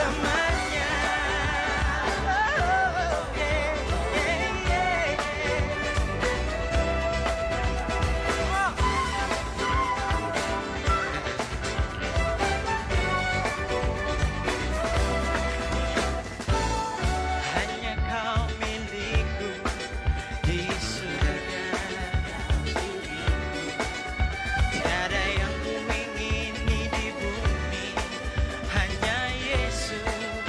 selamanya. Oh, yeah, yeah, yeah. Oh. Hanya kau milikku di surga. Tiada yang ku ingini di bumi, hanya Yesus.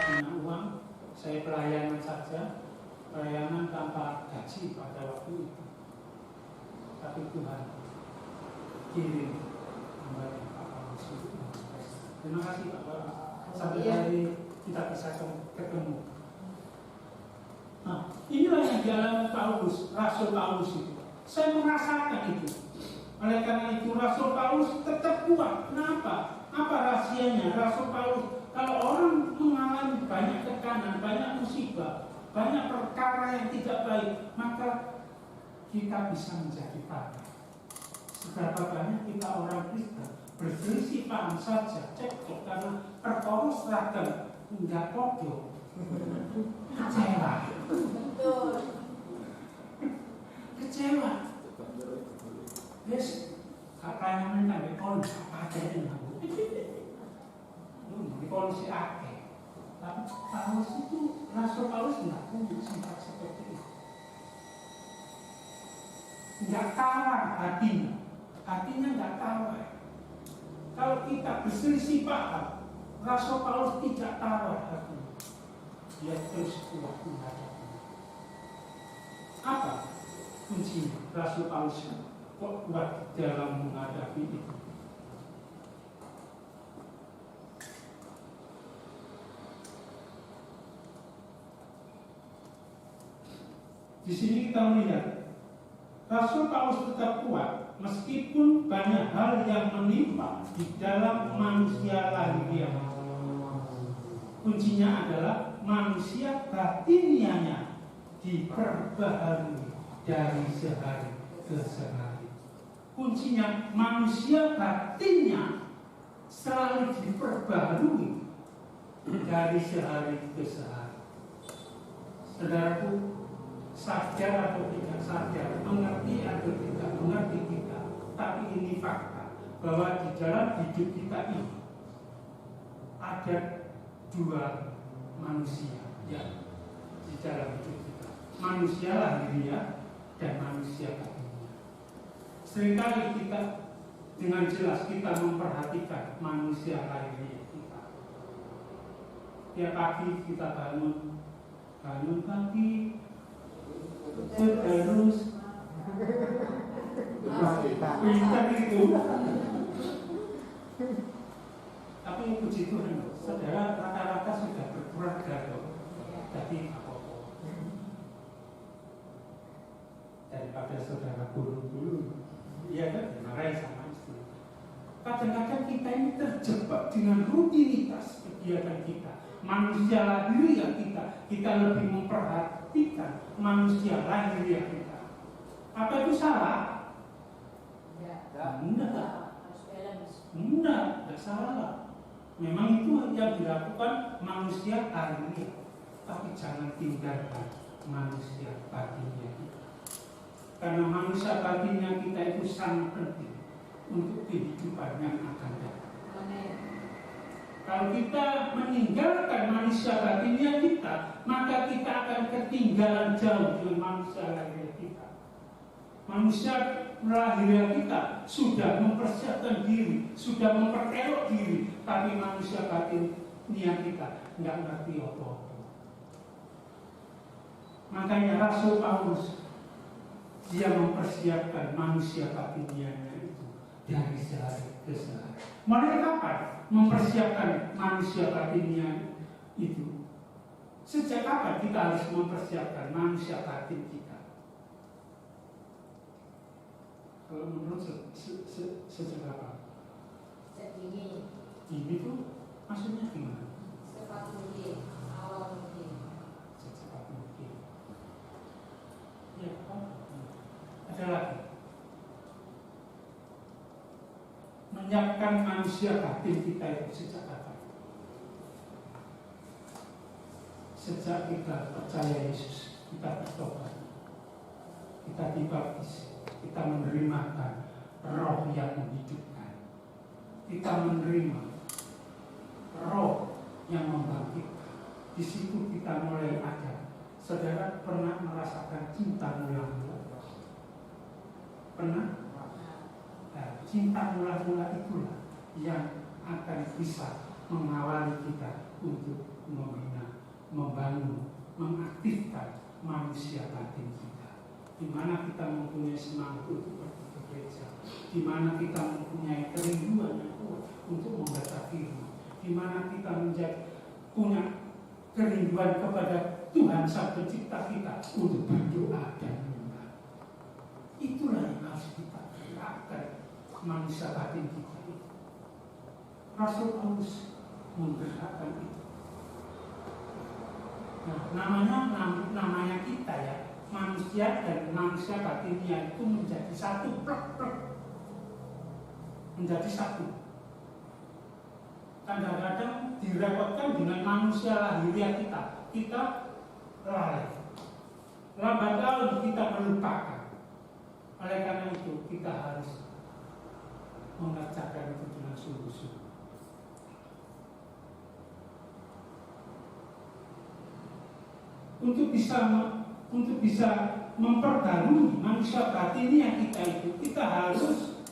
punya uang, saya pelayanan saja, pelayanan tanpa gaji pada waktu itu. Tapi Tuhan kirim kembali Pak Paulus untuk mengapresiasi. Terima kasih Pak Paulus. Sampai hari kita bisa ketemu. Nah, inilah yang dialami Paulus, Rasul Paulus itu. Saya merasakan itu. Oleh karena itu Rasul Paulus tetap kuat. Kenapa? Apa rahasianya Rasul Paulus? Kalau orang mengalami banyak tekanan, banyak musibah, banyak perkara yang tidak baik, maka kita bisa menjadi tabah. Seberapa banyak kita orang Kristen berselisih paham saja, cekcok karena perkara seragam enggak podo, kecewa, kecewa. Yes, kakaknya minta bekon apa aja yang aku. Bekon si ake. Tapi Paulus itu, Rasul Paulus enggak punya sifat seperti itu. Enggak tawar hatinya enggak tawar. Kalau kita berselisih paham, Rasul Paulus tidak tawar hatinya. Dia terus kuat menghadapi. Apa kuncinya Rasul Paulus kok kuat dalam menghadapi itu? Di sini kita melihat Rasul Paulus tetap kuat meskipun banyak hal yang menimpa di dalam manusia lahiriah. Kuncinya adalah manusia batinianya diperbaharui dari sehari ke sehari. Kuncinya manusia batinnya selalu diperbaharui dari sehari ke sehari. Saudaraku, sadar atau tidak sadar, mengerti atau tidak mengerti kita, tapi ini fakta bahwa di dalam hidup kita ini ada dua manusia yang di dalam hidup kita, manusia lahiriah dan manusia batiniah. Seringkali kita dengan jelas kita memperhatikan manusia lahiriah kita. Tiap pagi kita bangun pagi terus pintar itu. Tapi puji Tuhan, saudara rata-rata sudah berkeluarga loh. Jadi apa-apa. Daripada saudara dulu, iya kan dimarahin sama istri. Kadang-kadang kita ini terjebak dengan rutinitas kegiatan kita. Manusia lahiriah kita lebih memperhatikan manusia lahiriah kita. Apa itu salah? Enggak salah. Memang itu yang dilakukan manusia lahiriah, tapi jangan tinggalkan manusia batinnya kita. Karena manusia batinnya kita itu sangat penting untuk kehidupan yang akan datang. Kalau kita meninggalkan manusia batinnya kita, maka kita akan ketinggalan jauh dengan manusia lahiriah kita. Manusia lahiriah kita sudah mempersiapkan diri, sudah memperelok diri, tapi manusia batinnya kita nggak ngerti apa-apa. Makanya Rasul Paulus dia mempersiapkan manusia batinnya itu dari sehari ke sehari. Mulai kapan mempersiapkan manusia batinnya itu? Sejak kapan kita harus mempersiapkan manusia batin kita? Kalau menurut sejak kapan? Sejak Ini tuh maksudnya gimana? secepat mungkin, awal mungkin. Secepat mungkin. Ya, ada lagi. Menyiapkan manusia batin kita itu sejak kapan? Sejak kita percaya Yesus, kita bertobat, kita dibaptis, kita menerima roh yang menghidupkan, kita menerima roh yang membangkitkan. Di situ kita mulai ada. Saudara pernah merasakan cinta mula-mula? Pernah? Nah, cinta mula-mula itulah yang akan bisa mengawali kita untuk membina manusia batin kita, di mana kita mempunyai semangat untuk pergi ke gereja, di mana kita mempunyai kerinduan yang kuat untuk membaca firman, di mana kita punya kerinduan kepada Tuhan Sang Pencipta kita untuk berdoa dan menyembah. Itulah yang harus kita gerakkan manusia batin kita. Rasul Paulus menggerakkan itu. Nah, namanya kita ya, manusia dan manusia batinnya itu menjadi satu, menjadi satu. Kadang-kadang direpotkan dengan manusia lahiriah kita lalai, lambat laun kita melupakan. Oleh karena itu kita harus mengerjakan itu dengan sungguh-sungguh. Untuk bisa memperbarui manusia batinnya kita itu, kita harus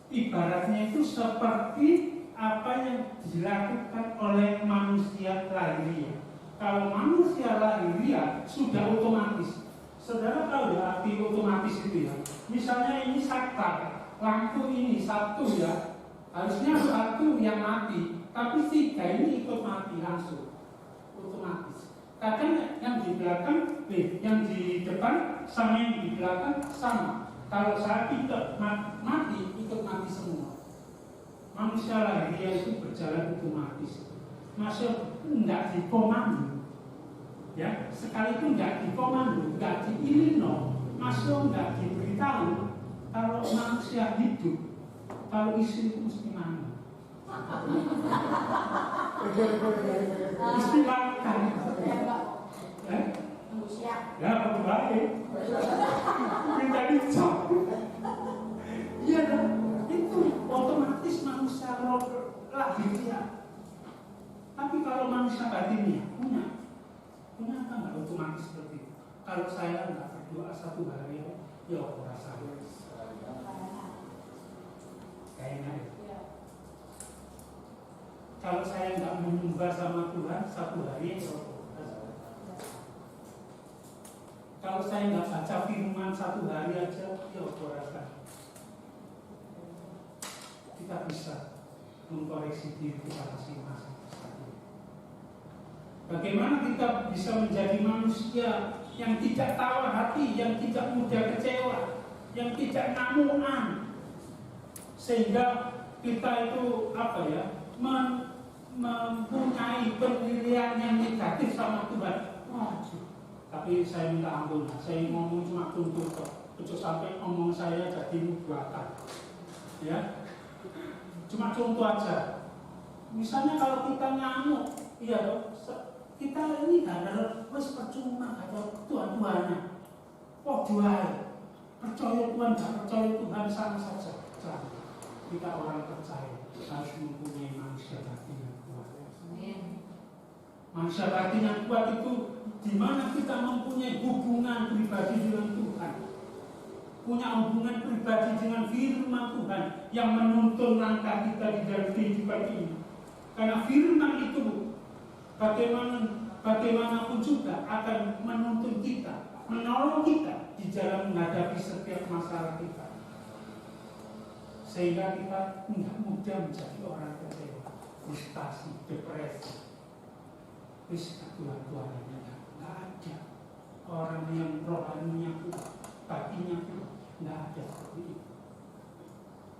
ibaratnya itu seperti apa yang dilakukan oleh manusia lahiriah. Kalau manusia lahiriah sudah otomatis, saudara tahu ya arti otomatis itu ya. Misalnya ini saklar, lampu ini satu ya, harusnya satu yang mati, tapi 3 ini ikut mati langsung, otomatis. Kadang yang di belakang, yang di depan sama yang di belakang sama. Kalau saya ikut mati, ikut mati semua. Manusia lahiriah itu berjalan otomatis. Masih enggak dikomando, ya. Sekalipun enggak dikomando, enggak diilino, masih enggak diberitahu. Kalau manusia hidup, kalau istri itu mesti mandi. Mesti makan. Ya, baik. Minta dicap. Iya dong. Itu otomatis manusia lahiriah. Tapi kalau manusia batinnya punya apa nggak otomatis seperti itu? Kalau saya nggak berdoa 1 hari, ya aku rasa kayaknya. Kalau saya nggak menyembah sama Tuhan 1 hari, ya kalau saya nggak baca firman 1 hari aja, ya aku rasa kita bisa mengkoreksi diri kita masing-masing. Bagaimana kita bisa menjadi manusia yang tidak tawar hati, yang tidak mudah kecewa, yang tidak ngamuan, sehingga kita itu mempunyai penilaian yang negatif sama Tuhan. Tapi saya minta ampun, saya ngomong cuma contoh kok, sampai omong saya jadi nubuatan, ya. Cuma contoh aja. Misalnya kalau kita ngamuk, iya dong. Kita ini gak ada percuma, gak ada Tuhan-Tuhannya. Percaya Tuhan, gak percaya Tuhan sama saja. Kita orang percaya harus mempunyai manusia batin yang kuat. Manusia batin yang kuat itu di mana kita mempunyai hubungan pribadi dengan Tuhan, punya hubungan pribadi dengan firman Tuhan yang menuntun langkah kita di dalam kehidupan ini. Karena firman itu bagaimanapun juga akan menuntun kita, menolong kita di dalam menghadapi setiap masalah kita, sehingga kita tidak mudah menjadi orang kecewa, frustasi, depresi. Tuhan ini nggak ada orang yang rohaninya kuat, batinnya kuat, nggak ada seperti itu.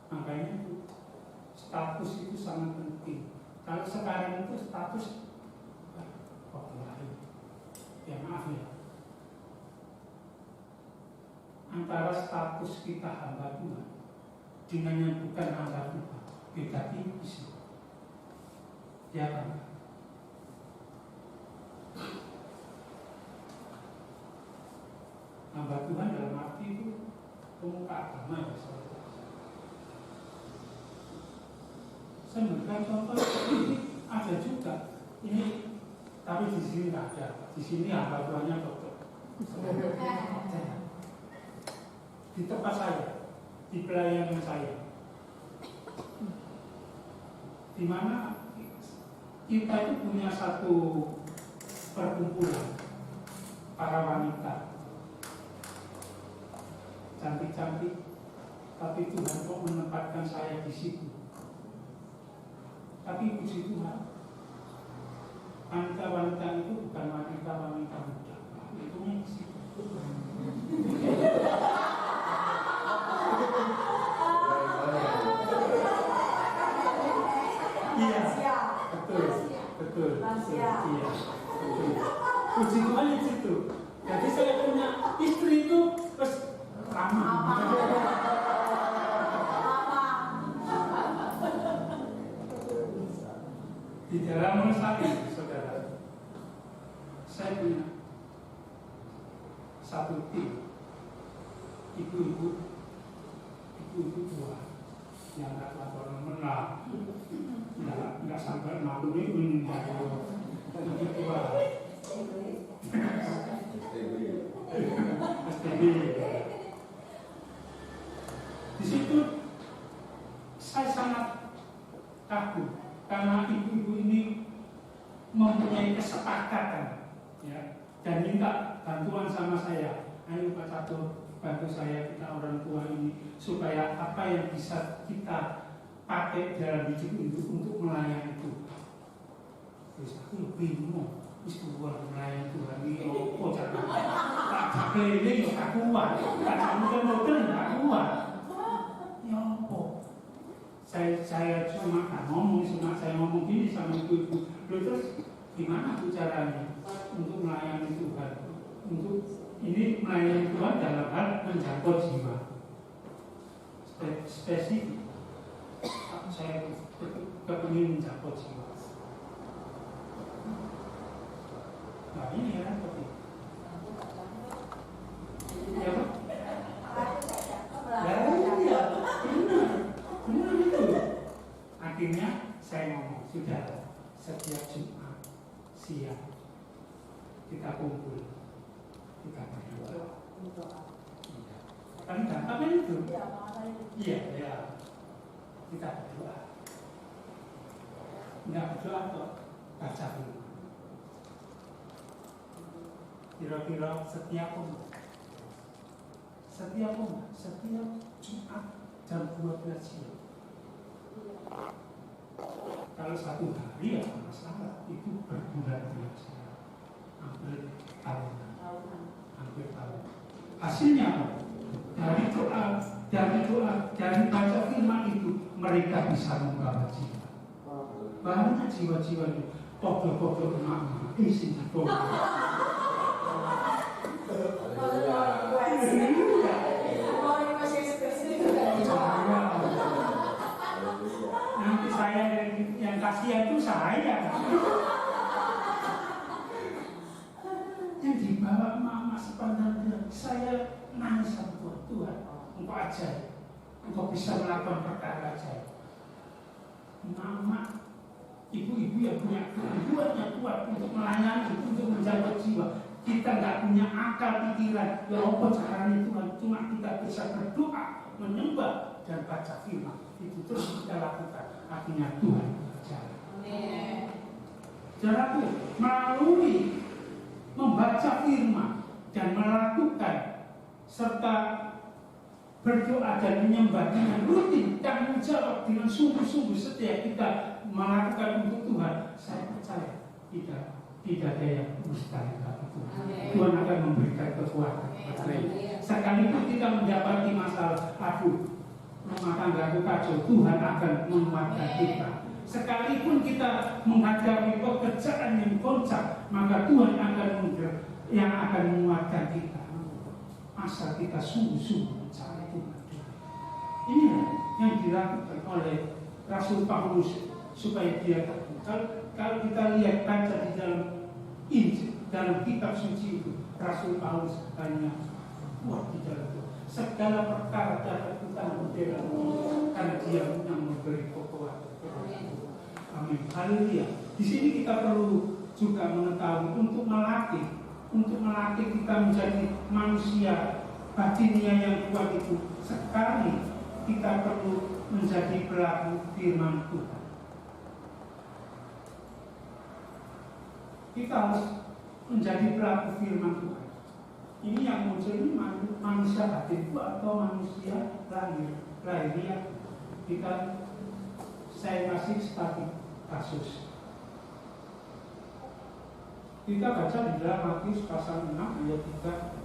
Makanya itu status itu sangat penting. Kalau sekarang itu status ya maaf ya, antara status kita hamba Tuhan dengan yang bukan hamba Tuhan beda tipis. Ya kan? Hamba Tuhan dalam arti itu pemuka agama ya. Saya memberikan contoh ini ada juga ini, tapi di sini nggak ada. Di sini hamba Tuhannya dokter. Di tempat saya, di pelayanan saya, di mana kita itu punya satu perkumpulan para wanita cantik-cantik, tapi Tuhan kok menempatkan saya di situ. Tapi puji Tuhan, wanita-wanita itu bukan wanita-wanita muda, itu di situ. Iya, betul, betul, iya, betul. Puji Tuhan di situ. Jadi saya punya istri itu terus lama. Di dalam meresapkan, saudara, saya punya satu tim ibu-ibu tua yang nggak laporan menang, nggak sampai 60 ribu ibu tua. STB. Di situ saya sangat takut karena ibu-ibu ini mempunyai kesepakatan, ya, dan minta bantuan sama saya. Ayo Pak Catur, bantu saya, kita orang tua ini, supaya apa yang bisa kita pakai dalam hidup itu untuk melayani Tuhan. Terus aku bingung, keluar melayani Tuhan ini, oh jangan, tak keliling, tak kuat, tak mungkin tak kuat. Ya apa? Saya cuma saya ngomong gini sama ibu-ibu, terus gimana tuh caranya untuk melayani Tuhan? Untuk ini melayani Tuhan dalam hal menjangkau jiwa spesifik. Saya kepingin menjangkau jiwa. Nah ini ya seperti ya Pak? Ya benar itu. Akhirnya saya ngomong, sudah setiap Jumat siang kita kumpul, kita berdoa. Kan gampang itu. Iya, ya. Kita berdoa. Enggak berdoa kok, baca dulu. Kira-kira setiap Jumat jam 12 siang. Kalau satu hari ya masalah, itu berbulan-bulan hampir tahunan. Hasilnya apa? Dari baca firman itu mereka bisa membawa jiwa. Banyak jiwa-jiwa itu pokok-pokok emak isi pokok. Nanti saya yang kasihan itu saya. Yang dibawa mama sepanjang bulan, saya nangis sama Tuhan. Engkau ajaib, engkau bisa melakukan perkara ajaib. Mama, ibu-ibu yang punya kemampuan yang kuat untuk melayani, untuk menjaga jiwa. Kita nggak punya akal pikiran, ya apa caranya Tuhan? Cuma kita bisa berdoa, menyembah dan baca firman. Itu terus kita lakukan. Akhirnya Tuhan berjalan. Cara itu melalui membaca firman dan melakukan serta berdoa dan menyembah dengan rutin dan menjawab dengan sungguh-sungguh setiap kita melakukan untuk Tuhan. Saya percaya tidak ada yang mustahil bagi Tuhan. Tuhan akan memberikan kekuatan. Sekalipun kita mendapati masalah, rumah tangga kacau, Tuhan akan menguatkan kita. Sekalipun kita menghadapi pekerjaan yang goncang, maka Tuhan akan menguatkan kita. Asal kita sungguh-sungguh mencari Tuhan. Inilah yang dilakukan oleh Rasul Paulus supaya dia terbuka. Kalau kita lihat baca di dalam Injil, dalam kitab suci itu, Rasul Paulus hanya kuat di dalam itu. Segala perkara dapat kita membela karena Dia yang memberi kekuatan. Amin. Haleluya. Di sini kita perlu juga mengetahui untuk melatih kita menjadi manusia batinia yang kuat itu. Sekali kita perlu menjadi pelaku firman Tuhan. Kita harus menjadi pelaku firman Tuhan. Ini yang muncul ini manusia batin atau manusia lahiriah. Saya kasih studi kasus. Kita baca di dalam Matius pasal 6 ayat 3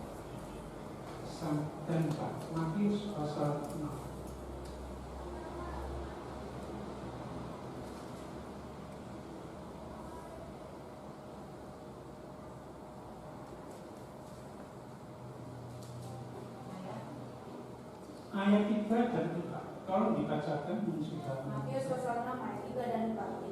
dan 4. Matius pasal 6. Ayat 3 dan 4. Kalau dibacakan sudah. Matius pasal 6 ayat 3 dan 4.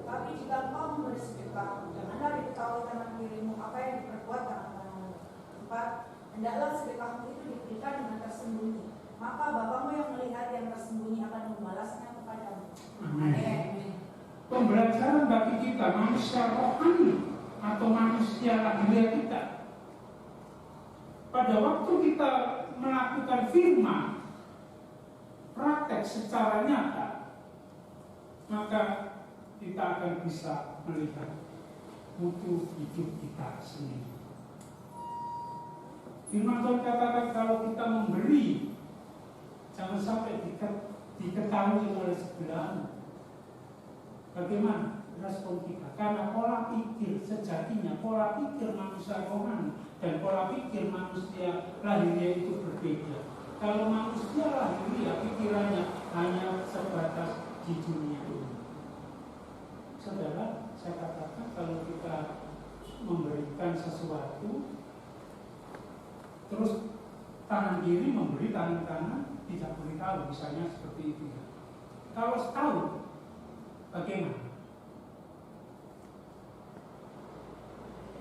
Tapi jika engkau memberi sedekah, janganlah diketahui tangan kirimu apa yang diperbuat tangan kananmu. 4. Hendaklah sedekahmu itu diberikan dengan tersembunyi, maka Bapamu yang melihat yang tersembunyi akan membalasnya kepadamu. Amin. Pembelajaran bagi kita manusia rohani atau manusia lahiriah kita. Pada waktu kita melakukan firman, praktek secara nyata, maka kita akan bisa melihat mutu hidup kita sendiri. Firman Tuhan katakan kalau kita memberi, jangan sampai diketahui oleh sebelahmu. Bagaimana respon kita? Karena pola pikir sejatinya, pola pikir manusia rohani dan pola pikir manusia lahiriah itu berbeda. Kalau manusia lahiriah pikirannya hanya sebatas di dunia ini. Saudara, saya katakan kalau kita memberikan sesuatu, terus tangan kiri memberi, tangan kanan tidak beritahu, misalnya seperti itu. Kalau tahu, bagaimana?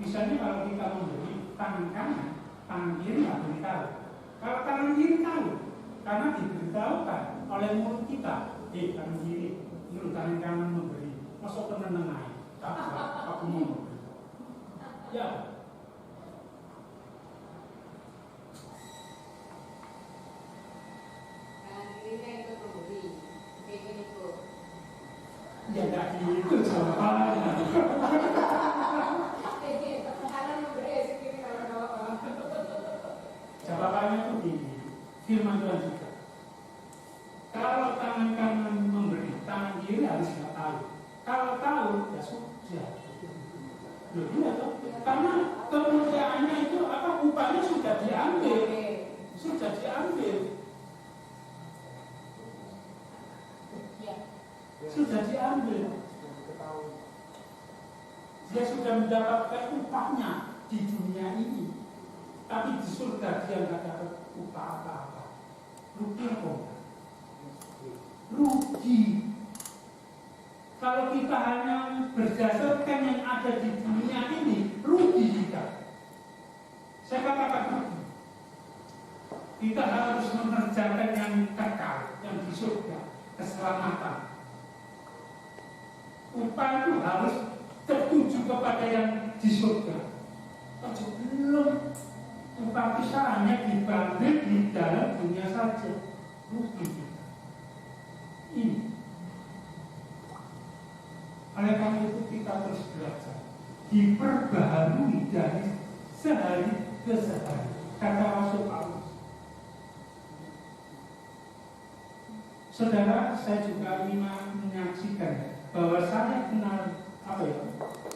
Misalnya kalau kita memberi tangan kanan, tangan kiri tidak beritahu. Kalau tangan kiri tahu, karena diberitahukan oleh mulut kita, tangan kiri, ini tangan kanan memberi, masuk ke menengai, aku mau memberi. Ya. Ya tidak gitu jawabannya. Jawabannya itu begini, firman Tuhan juga. Kalau tangan kanan memberi, tangan kiri harus nggak tahu. Kalau tahu, ya sudah. Loh, iya toh? Karena kemuliaannya itu apa? Upahnya sudah diambil, sudah diambil. Sudah diambil. Dia sudah mendapatkan upahnya di dunia ini, tapi di surga dia nggak dapat upah apa-apa. Rugi kok? Rugi. Kalau kita hanya berdasarkan yang ada di dunia ini, rugi kita. Saya katakan rugi. Kita harus mengerjakan yang kekal, yang di surga, keselamatan. Upah itu harus tertuju kepada yang di surga. Belum, upah kita hanya dibangun di dalam dunia saja. Rugi. Ini. Oleh karena itu kita terus belajar, diperbaharui dari sehari ke sehari. Kata Rasul Paulus. Saudara, saya juga ingin menyaksikan bahwa saya kenal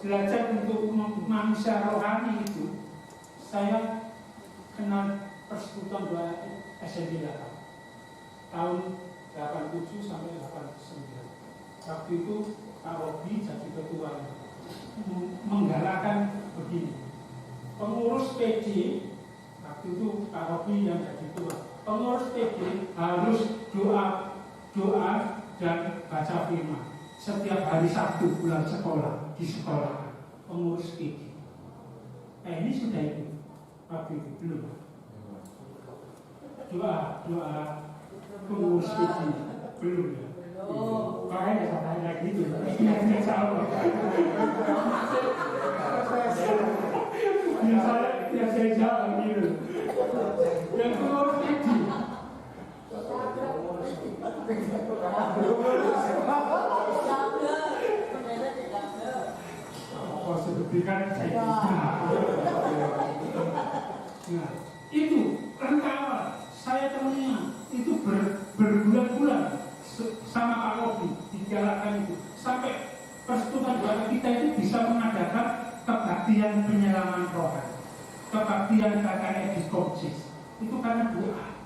belajar untuk manusia rohani itu. Saya kenal Persekutuan Doa SMP 8 tahun 87 sampai 89. Waktu itu Pak Robi jadi ketua, menggalakkan begini, pengurus PJ, waktu itu Pak Robi yang jadi ketua, pengurus PJ harus doa dan baca firman setiap hari Sabtu bulan sekolah di sekolah pengurus PJ. Ini sudah itu waktu itu belum doa pengurus PJ belum ya. Makanya saya gitu. Biasanya sama. Biasanya sama gitu. Yang pengurus PJ. Oh, seperti kan saya. Nah, penyelaman rohani. Kebaktian kakaknya di Kopsis itu karena doa.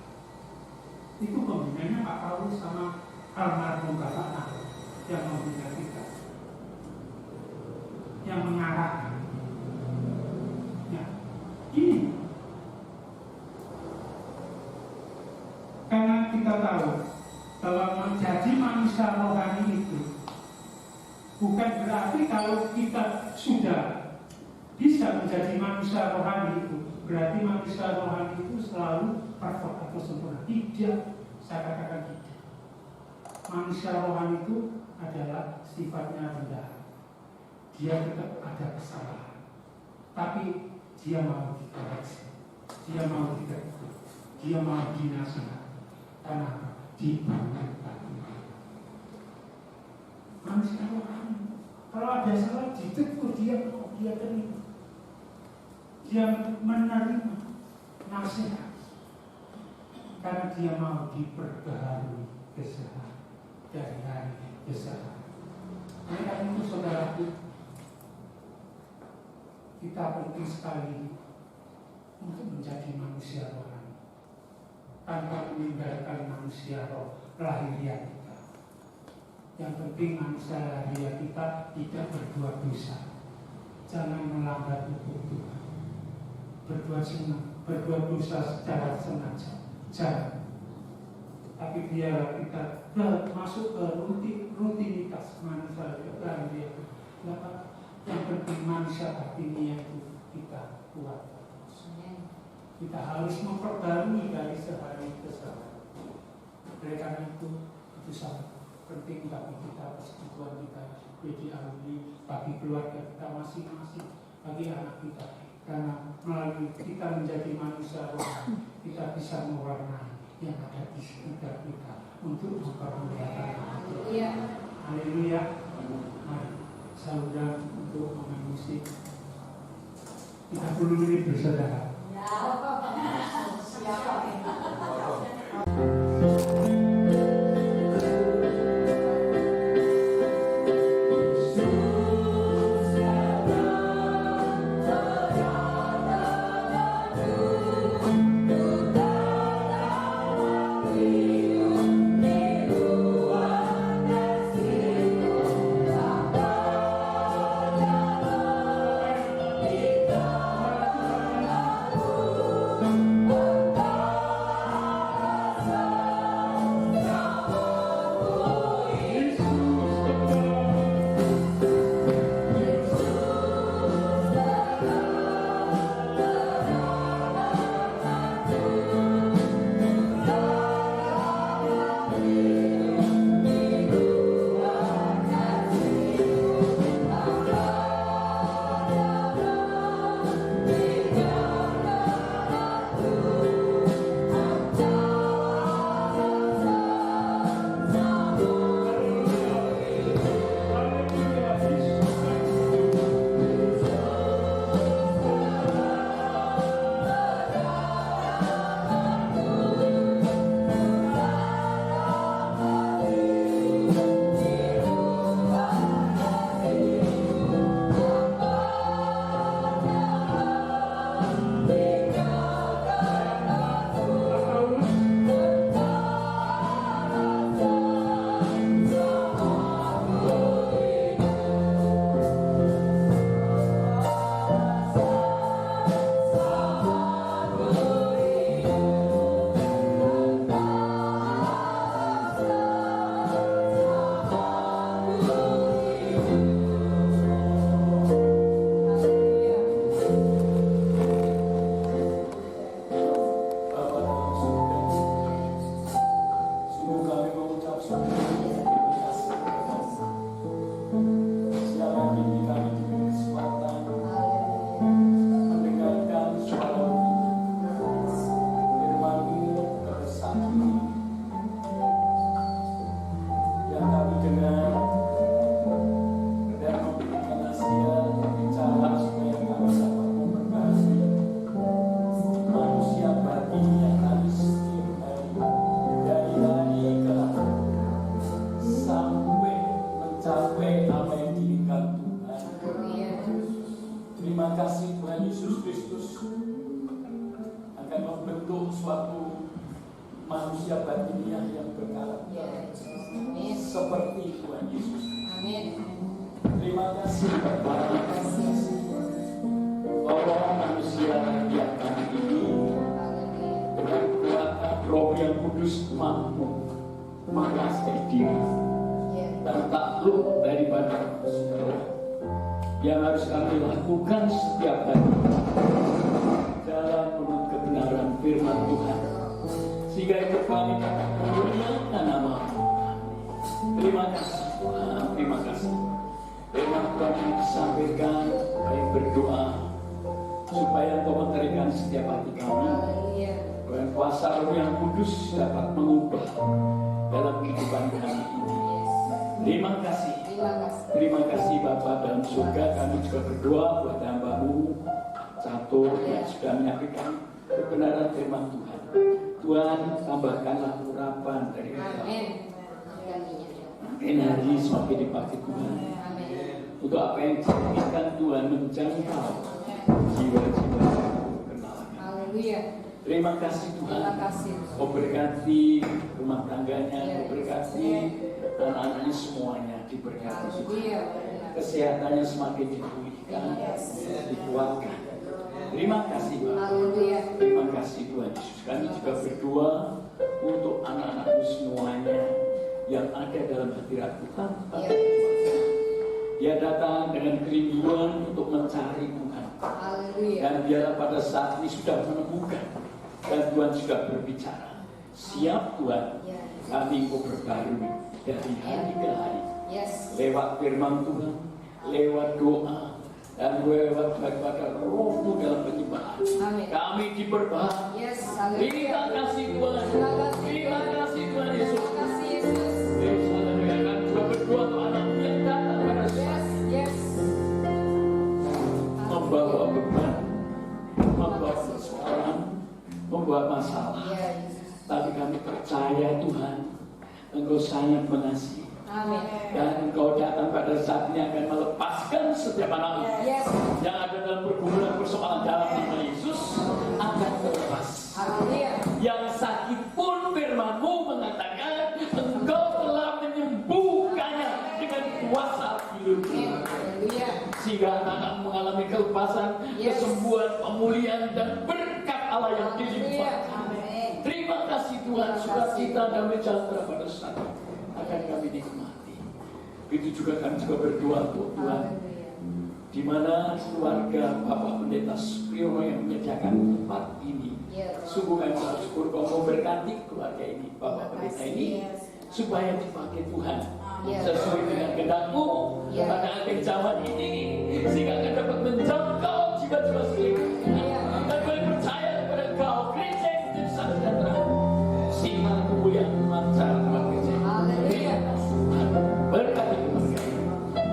Itu pembinanya Pak Paulus sama almarhum Bapak Nahl yang membina kita, yang mengarahkan. Ya, ini karena kita tahu bahwa menjadi manusia rohani itu bukan berarti kalau kita sudah bisa menjadi manusia rohani itu berarti manusia rohani itu selalu perfect atau sempurna. Tidak, saya katakan tidak. Manusia rohani itu adalah sifatnya rendah. Dia tetap ada kesalahan, tapi dia mau dikoreksi, dia mau ditegur, dia mau dinasihati. Karena dibangun. Manusia rohani, kalau ada salah ditegur, dia mau, dia terima. Dia menerima nasihat karena dia mau diperbaharui kesehatan dari hari kesehatan. Oleh karena itu saudaraku, kita penting sekali untuk menjadi manusia rohani tanpa meninggalkan manusia roh lahiriah kita. Yang penting manusia lahiriah kita tidak berbuat dosa. Jangan melanggar hukum Tuhan. Berbuat dosa secara sengaja. Jangan. Tapi biar kita masuk ke rutinitas manusia lahiriah. Yang penting manusia batinnya itu kita kuat. Kita harus memperbarui dari sehari ke sehari. Oleh karena itu sangat penting bagi kita, persekutuan kita, bagi alumni, bagi keluarga kita masing-masing, bagi anak kita. Karena melalui kita menjadi manusia rohani, kita bisa mewarnai yang ada di sekitar kita untuk mempermuliakan Allah. Haleluya. Mari saya undang untuk memain musik. 30 menit bersaudara. Oh Tuhan Yesus Kristus akan membentuk suatu manusia batiniah yang berkarakter seperti Tuhan Yesus. Amin. Terima kasih Bapak. Tolong manusia yang kami ini dengan kuatan Roh yang Kudus mampu menguasai diri dan takluk daripada manusia yang harus kami lakukan setiap hari jalan menurut kebenaran firman Tuhan, sehingga itu kami dapat memuliakan nama Tuhan. Terima kasih Tuhan, terima kasih. Firman Tuhan yang disampaikan, kami berdoa supaya Engkau menterikan setiap hati kami dengan kuasa Roh yang Kudus dapat mengubah dalam kehidupan kami ini. Terima kasih. Terima kasih Bapa dalam surga. Kami juga berdoa buat hamba-Mu Catur yang sudah menyampaikan kebenaran firman Tuhan. Tuhan, tambahkanlah urapan dari Amin. Makin hari semakin dipakai Tuhan untuk apa yang diinginkan Tuhan menjangkau jiwa-jiwa kenalan. Haleluya. Terima kasih Tuhan. Terima kasih. Kau berkati rumah tangganya, kau berkati anak-anaknya semuanya, diberkati. Kesehatannya semakin dipulihkan, dikuatkan. Terima kasih Bapak. Terima kasih Tuhan Yesus. Kami juga berdoa untuk anak-anakmu semuanya yang ada dalam hadirat Tuhan. Dia datang dengan kerinduan untuk mencari Tuhan. Dan biarlah pada saat ini sudah menemukan dan Tuhan sudah berbicara. Siap Tuhan, kami mau berbaharui dari hari ke hari. Lewat firman Tuhan, lewat doa, dan lewat daripada Roh-Mu dalam penyembahan. Kami diperbaharui. Terima kasih Tuhan. Terima kasih Tuhan Yesus. Kami juga berdoa untuk anak-Mu yang datang pada saat membawa beban, membawa persoalan, membawa masalah. Tapi kami percaya Tuhan, Engkau sangat mengasihi. Dan Engkau datang pada saat ini akan melepaskan setiap anak yang ada dalam pergumulan persoalan dalam nama Yesus akan terlepas. Yang sakit pun firman-Mu mengatakan Engkau telah menyembuhkannya dengan kuasa firman-Mu. Sehingga anak-anak mengalami kelepasan, kesembuhan, pemulihan dan berkat Allah yang dilimpahkan. Terima kasih Tuhan, sukacita dan sejahtera pada saat akan kami nikmati. Itu juga kami juga berdoa untuk Tuhan, di mana keluarga Bapak Pendeta Supriyono yang menyediakan tempat ini. Sungguh kami bersyukur Kau memberkati keluarga ini, Bapak Pendeta ini, supaya dipakai Tuhan sesuai dengan kehendak-Mu pada akhir zaman ini, sehingga akan dapat menjangkau jiwa-jiwa sekelilingnya. Dan kami percaya kepada Kau, gereja yang menjadi sejahtera, sinar kemuliaan memancar dalam gereja. Tuhan berkati keluarga ini.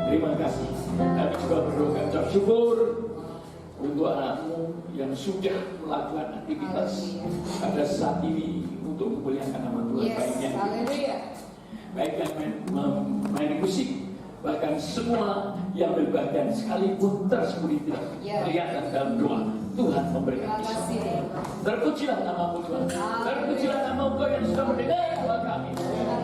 Terima kasih. Kami juga berdoa ucap syukur untuk anak-Mu yang sudah melakukan aktivitas pada saat ini untuk memuliakan nama Tuhan. Baik yang main musik, bahkan semua yang berbagian sekalipun tersembunyi tidak kelihatan dalam doa. Tuhan memberkati. Terpujilah nama-Mu Tuhan. Terpujilah nama-Mu yang sudah mendengar doa kami.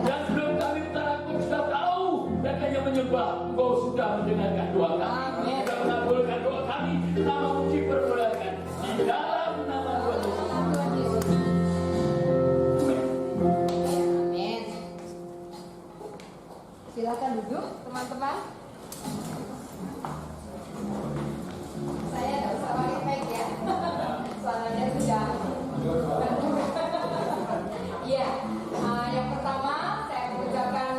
Dan belum kami pun sudah tahu dan hanya menyembah. Engkau sudah mendengarkan doa kami. Sudah mengabulkan doa kami. Nama-Mu dipermuliakan di dalam nama Tuhan Yesus. Silakan duduk teman-teman. Saya tidak usah pakai mic ya. Suaranya sudah. Iya. Yang pertama saya mengucapkan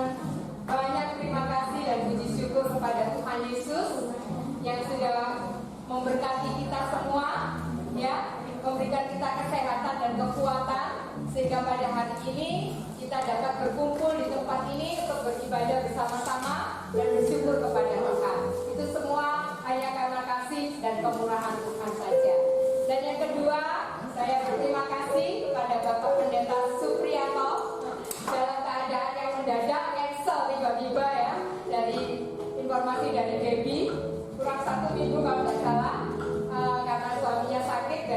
banyak terima kasih dan puji syukur kepada Tuhan Yesus yang sudah memberkati kita semua, ya, memberikan kita kesehatan dan kekuatan sehingga pada hari ini kita dapat berkumpul di tempat ini untuk beribadah bersama-sama dan bersyukur kepada Tuhan. Itu semua hanya karena kasih dan kemurahan Tuhan saja. Dan yang kedua, saya berterima kasih kepada Bapak Pendeta Supriyono dalam keadaan yang mendadak cancel tiba-tiba ya, dari informasi dari Debbie kurang 1 minggu kalau tidak salah,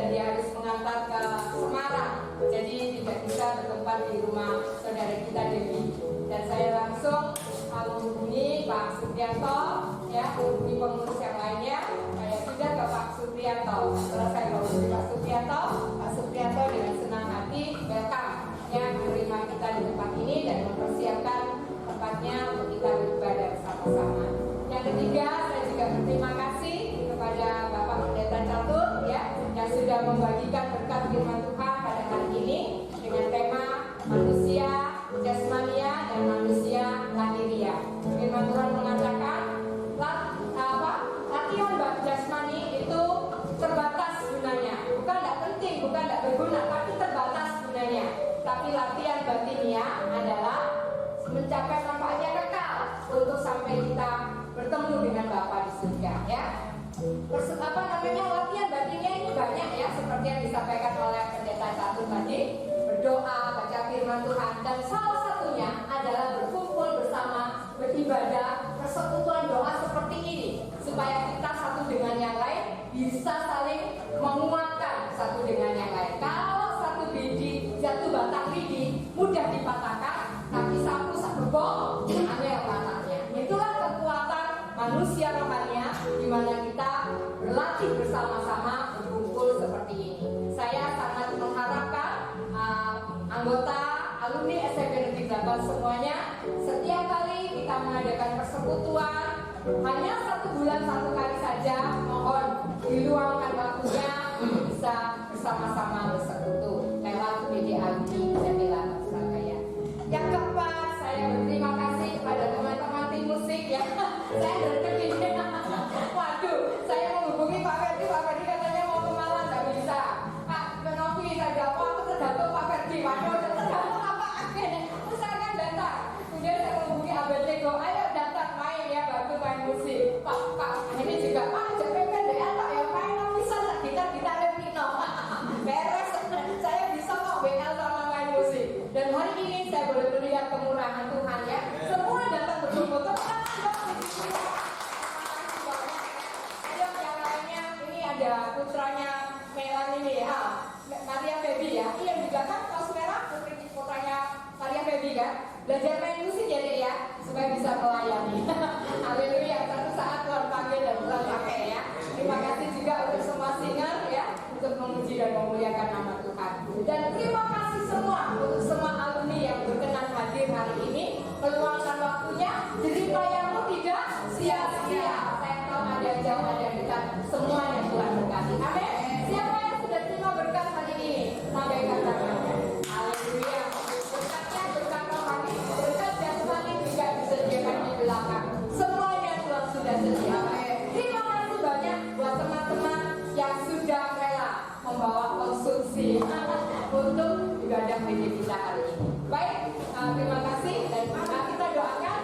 dan dia harus mengantar ke Semarang. Jadi tidak bisa bertempat di rumah saudara kita Dewi. Dan saya langsung menghubungi Pak Supriyanto, ya, menghubungi pengurus yang lainnya. Saya sudah ke Pak Supriyanto. Setelah saya menghubungi Pak Supriyanto dengan senang hati welcome, ya, menerima kita di tempat ini dan mempersiapkan tempatnya untuk kita beribadah bersama-sama. Yang ketiga, saya juga berterima kasih kepada Bapak Pendeta Catur, ya, yang sudah membagikan berkat firman Tuhan pada hari ini dengan tema manusia jasmania dan manusia lahiria. Firman Tuhan mengatakan latihan jasmani itu terbatas gunanya, bukan tidak penting, bukan tidak berguna, tapi terbatas gunanya. Tapi latihan batinia adalah mencapai manfaatnya kekal untuk sampai kita bertemu dengan Bapa di surga, ya. Latihan batinnya ini banyak, ya, seperti yang disampaikan oleh Pendeta Catur tadi, berdoa, baca firman Tuhan, dan salah satunya adalah berkumpul bersama, beribadah, persekutuan doa seperti ini, supaya kita satu dengan yang lain bisa saling menguatkan satu dengan yang lain. Kalau satu batang biji mudah dipatahkan, tapi satu bom angel patahnya. Itulah kekuatan manusia rohania, di mana kita berlatih bersama-sama berkumpul seperti ini. Saya sangat mengharapkan anggota alumni SMP Negeri 8 semuanya, setiap kali kita mengadakan persekutuan, hanya 1 bulan 1 kali saja, mohon diluangkan waktunya untuk bisa bersama-sama bersekutu lewat PD Alumni Jabila Surabaya. Yang keempat, saya berterima kasih kepada teman-teman tim musik, ya. Saya dari kecil, waduh, saya menghubungi Pak Ferdi katanya mau ke Malang, nggak bisa. Pak Novi, saya aku tergantung Pak Ferdi, waduh, tergantung apa akhirnya, terus saya akan datang. Kemudian saya menghubungi Abednego, ayo datang main, ya, bantu main musik. Pak, ini juga, Pak, JPP ya, Pak, ya, main bisa gitar Pino. Beres, saya bisa kok BL sama main musik. Dan hari ini saya boleh melihat kemurahan Tuhan, ya. Semua datang betul-betul. Yang lainnya, ini ada putranya Melan ini, ya, Maria Febi, ya. Ini yang juga kan kaos merah, putranya Maria Febi, kan. Belajar main musik, ya, Dek, ya, supaya bisa melayani. Haleluya, satu saat Tuhan panggil dan Tuhan pakai, ya. Terima kasih juga untuk semua singer, ya, untuk memuji dan memuliakan nama Tuhan. Dan terima kasih semua untuk semua alumni yang berkenan hadir hari ini, meluangkan waktunya, jadi payahmu tidak sia-sia. Saya tahu ada yang jauh, ada yang dekat, semuanya Tuhan berkati. Amin. Siapa yang sudah terima berkat hari ini? Sampaikan tangannya. Haleluya. Berkatnya berkat rohani, berkat jasmani juga disediakan di belakang. Semuanya Tuhan sudah sediakan. Terima kasih banyak buat teman-teman yang sudah rela membawa konsumsi untuk ibadah PD kita hari ini. Baik, terima kasih, dan kita doakan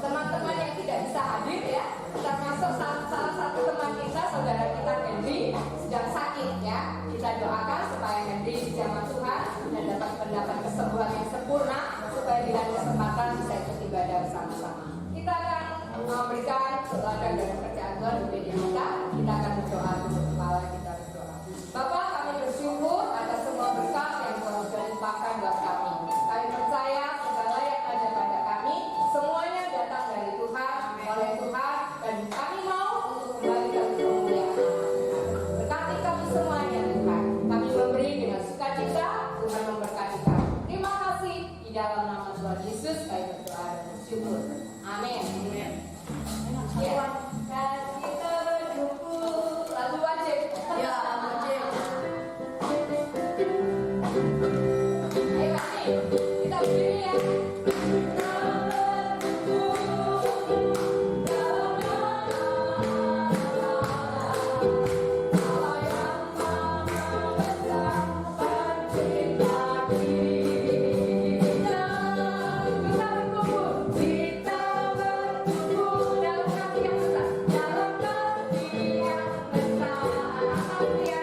teman-teman yang tidak bisa hadir, ya, termasuk salah satu teman kita, saudara kita Henry, sedang sakit, ya. Kita doakan supaya Henry dijamah Tuhan dan dapat mendapat kesembuhan yang sempurna, supaya di lain kesempatan bisa ikut ibadah bersama-sama. Kita akan memberikan teladan dan pekerjaan Tuhan di media kita. Kita akan berdoa untuk kepala kita berdoa. Bapak, kami bersyukur atas semua berkat yang Tuhan sudah limpahkan buat kami. Kami percaya segala yang ada pada kami semuanya datang dari Tuhan, oleh Tuhan, dan kami mau untuk kembali ke kemuliaan nama Tuhan. Berkati kami semuanya, Tuhan. Kami memberi dengan sukacita, Tuhan memberkati kami. Terima kasih, di dalam nama Tuhan Yesus kami berdoa dan bersyukur. Amin. Ya, dan kita berkumpul lagu wajib. Ya, wajib. Ayo, kita berdiri, ya. Hallelujah.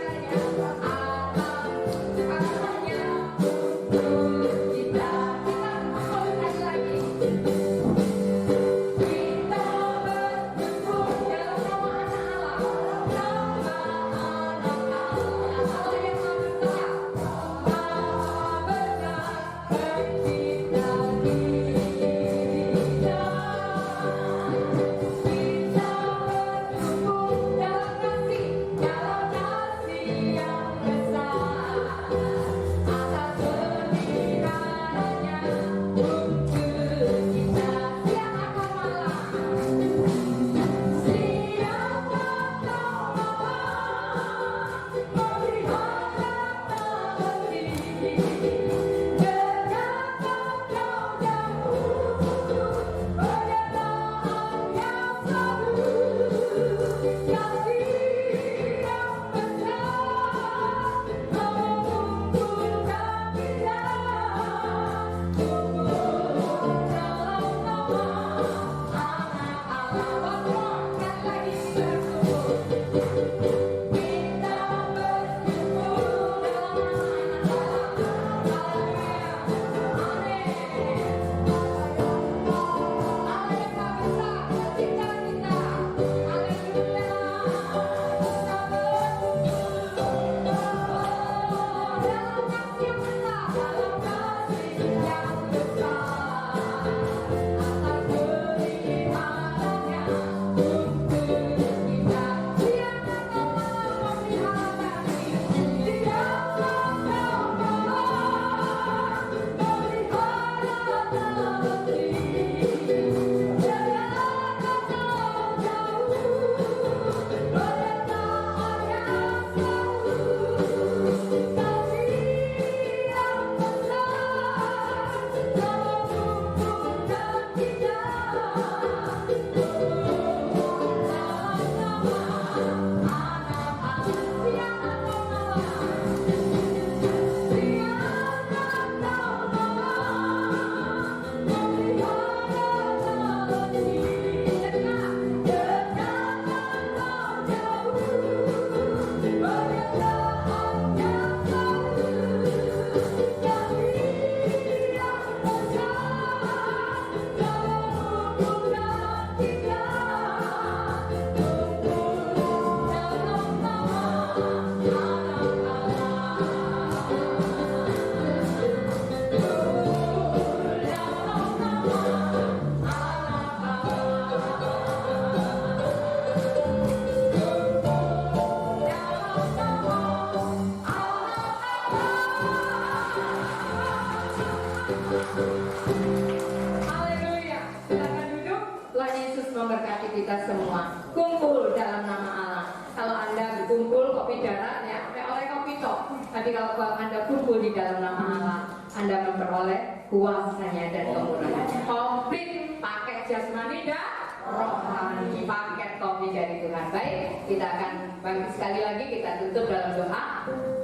saudara ya, oleh kopi tok. Tapi kalau Anda kumpul di dalam nama Allah, Anda memperoleh kuasanya dan kemuliaannya. Komplit, pakai jasmani dan rohani, paket kopi dari Tuhan. Baik, kita akan bangkit sekali lagi, kita tutup dalam doa.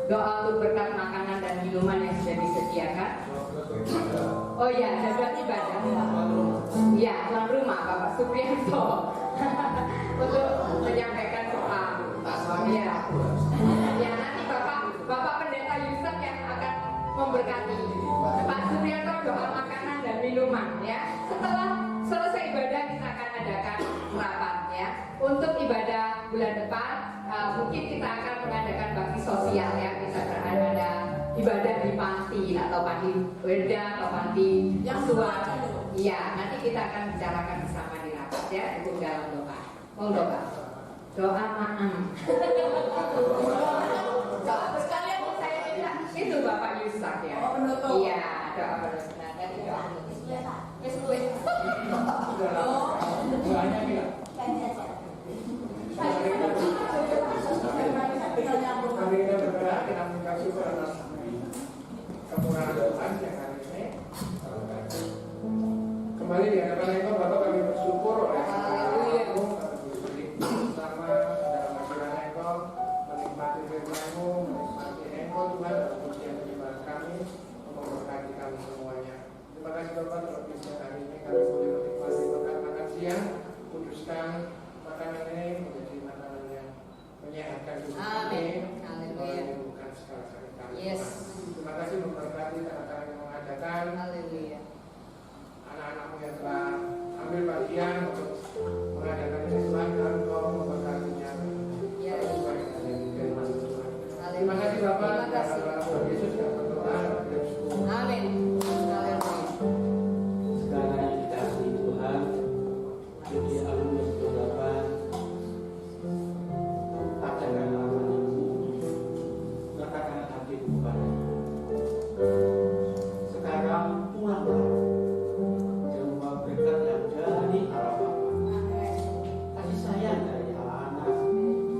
Doa untuk berkat makanan dan minuman yang sudah disediakan. Oh iya, jadwal ibadah. Iya, tuan rumah Bapak Supriyanto untuk menyampaikan doa. Iya. Ya, nanti Bapak Pendeta Yusuf yang akan memberkati. Pak Supriyanto doa makanan dan minuman ya. Setelah selesai ibadah kita akan adakan rapat ya. Untuk ibadah bulan depan mungkin kita akan mengadakan bakti sosial ya. Kita berada ibadah di panti atau panti werda atau panti asuhan. Iya, nanti kita akan bicarakan bersama di rapat ya. Itu dalam doa. Mau doa? Doa maaf. Sekalian saya minta itu Bapak Yusuf ya. Iya, doa penutup. Nah, tadi doa penutup. Doanya bila kami berdoa kita mengucapkan atas kemurahan Tuhan yang hari ini kembali di hadapan Engkau Bapak, kami bersyukur oleh Engkau bersama dalam ajaran Engkau, menikmati firman-Mu, menikmati Engkau Tuhan dalam ujian penyembahan kami, memberkati kami semuanya. Terima kasih Bapak terlebih siang hari ini kami boleh menikmati makan siang, kuduskan makanan ini menjadi makanan yang menyehatkan tubuh kami, menyembuhkan segala sakit kami. Terima kasih memberkati anak-anak yang mengadakan, anak-anakmu yang telah ambil bagian untuk mengadakan ini Tuhan, Engkau memberkatinya. Terima kasih Bapak, dalam nama Yesus yang berdoa. Amin. Segala yang dikasihi Tuhan, jadi Allah saudara, katakan amanmu, katakan hatimu padamu. Sekarang pulanglah, dan membawa berkat yang dari Allah Bapa, kasih sayang dari Allah Anak,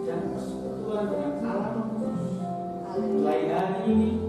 dan persekutuan dengan Allah Roh Kudus. Mulai hari ini